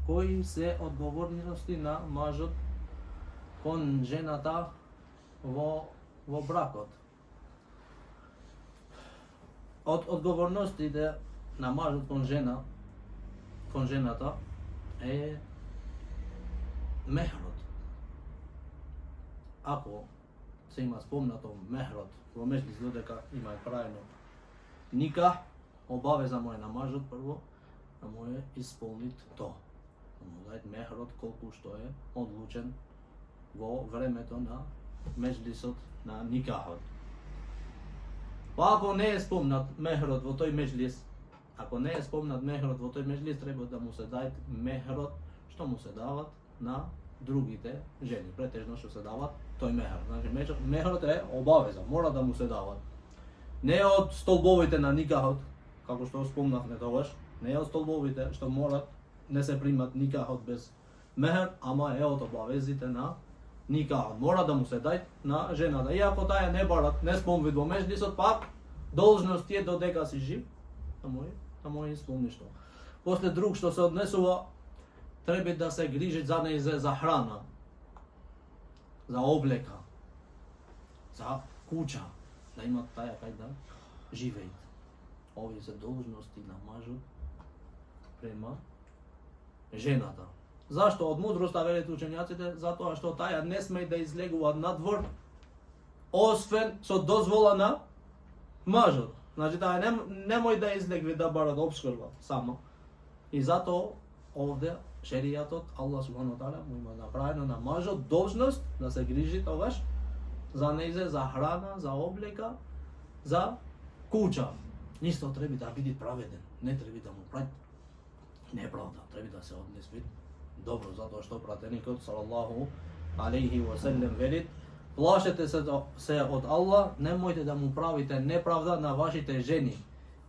koji se odgovornosti na mажот kон жената во бракот. Од одговорностите на мажот кон жената е мехрот. Ако се има спомнато мехрот во меѓлис додека има правено никах, обавеза му е на мажот прво да му е исполнит тоа. Да му даде мехрот колку што е одлучен во времето на меѓлисот на никахот. Па ако не е спомнат мехрот во тој меѓлис, треба да му се даде мехрот што му се дават на другите жени. Претежно што се дават тој мехр. Значи мехрот е обавеза, мора да му се дават. Не е од столбовите на никахот, како што спомнавме тогаш, не е од столбовите што морат не се примат никахот без мехр, ама е од обавезите на никахот. Мора да му се дај на жената. Иако таја не барат, не спомнат во меѓлисот, пак должност е додека си жив, да му исполниш тоа. После друг што се однесува, треба да се грижи за нејзе за храна, за облека, за куќа, да имат таја кај да живеат. Овие се должности на мажот према жената. Зашто? Од мудроста велат учењаците, затоа што таја не сме да излегува надвор, освен со дозвола на мажот. Значи таја немој да излегви да барат обскрба сама. И затоа овде шеријатот, Аллах субхану таала му има направено на мажот должност да се грижи тогаш за нејзе, за храна, за облека, за куќа. Нисто треба да биде праведен, не треба да му прави неправда, треба да се однесе добро, затоа што пратеникот салаллаху алейхи ва селем велит: плашете се од Аллах, немојте да му правите неправда на вашите жени.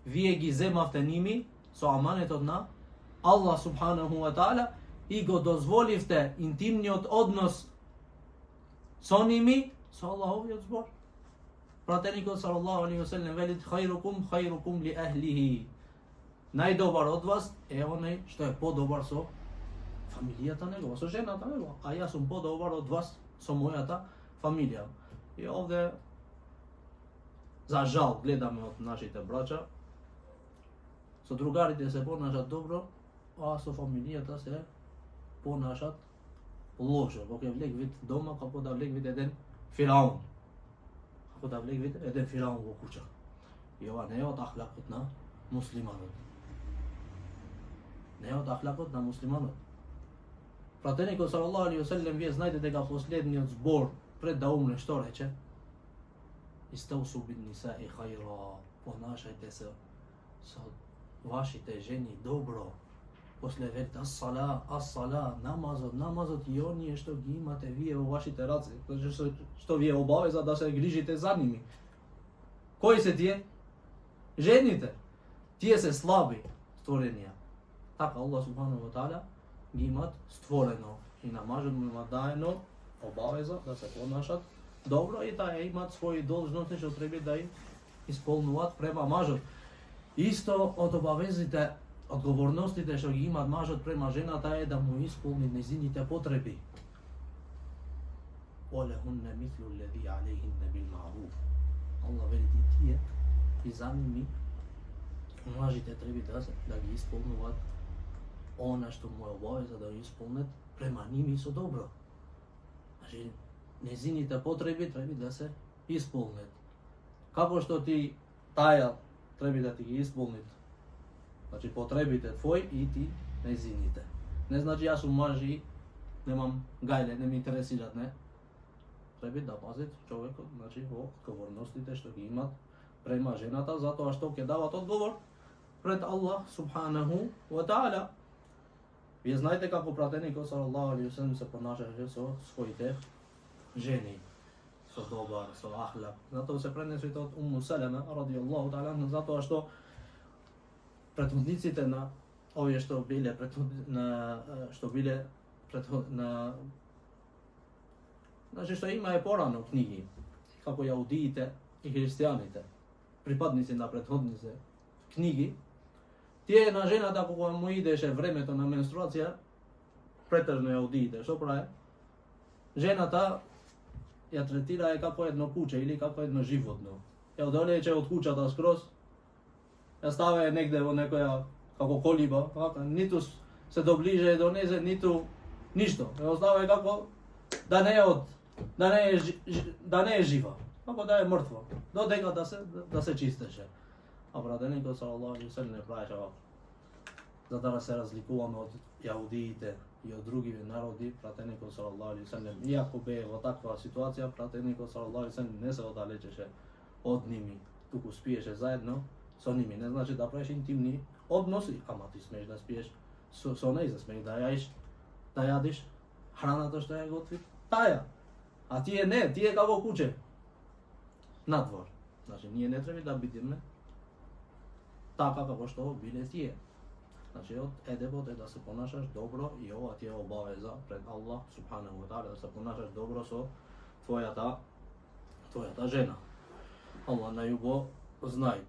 Вие ги земавте ними со аманетот на Аллах субханаху ва таала и го дозволивте интимниот однос со ними со Аллаховиот збор. Пратеникот салаллаху алейхи ва селем велит: хајрукум ли ахлихи. Најдобар од вас е оној што е подобар со фамилијата негова, со жената негова, а јас сум подобар од вас со мојата фамилија. И овде, за жал, гледаме од нашите браќа, со другарите се понашат добро, а со фамилијата се понашат лошо. Кога ќе влегвит дома, како да влегвит еден фираун. Како да влегвит еден фираун во куќа. И ова не е од ахлакот на муслиманот. Не е од ахлакот на муслиманот. Пратеникот салаллаху алейхи ва селем, вие знаете дека последниот збор пред да умре што рече? Истаусу бин нисаи хајра. Понашајте се со вашите жени добро. После велит ас-сала, намазот и оние што ги имате вие во вашите раце, што ви е обавеза да се грижите за ними. Кои се тие? Жените. Тие се слаби створенија. Така Аллах субхану ва таала ги имат створено и на мажот му има даено обавеза да се понашат добро и да имат своји должности што треба да им исполнуваат према мажот. Исто од обавезите, одговорностите што ги имат мажот према жената е да му исполни нејзините потреби. Олехунне мислу леди алейхинне бил маруф. Аллах вели тие и за ними мажите треба да ги исполнуваат она што му е обавеза да ги исполнет према ними со добро. Значи, нејзините потреби треба да се исполнет. Како што ти таја треба да ти ги исполнит. Значи потребите твои и ти нејзините. Не значи јас сум маж и немам гајле, не ме интересират, не. Треба да пазит човекот, значи во одговорностите што ги имат према жената, затоа што ќе дават одговор пред Аллах субханаху ва таала. Вие знаете како пратеникот салаллаху алейхи ва селем се понашаше со своите жени, со добар, со ахлак. Затоа се пренесува од Умму Салема радијаллаху таала, затоа што претходниците на овие што биле значи што има е порано книги, како јаудиите и христијаните, припадници на претходните книги, тие на жената кога му идеше времето на менструација, pretežno jaudite, što praje? Ženата ја третира како едно куче или како едно животно. Ја одолече од кучата скроз, ја ставя негде во некоја како колиба, ниту се доближе до незе, ниту ништо. Ја оставя како да не е жива, како да е мртва, додека да се чистеше. А пратеникот салаллаху алейхи ве селем не правеше вака. За да се разликуваме од јаудиите и од други народи, пратеникот салаллаху алейхи ве селем, иако бе во таква ситуација, пратеникот салаллаху алейхи ве селем не се оддалечеше од ними, туку спиеше заедно со ними. Не значи да правиш интимни односи, ама ти смееш да спиеш со нејза, смееш да јадиш храната што ја готви, таја. А тие не, тие како куче надвор. Значи ние не треба да бидеме така како што биле тие. Значи од едебот е да се понашаш добро и ова ти е обавеза пред Аллах субханаху ва таала, да се понашаш добро со твојата жена. Allah na jugo znajt.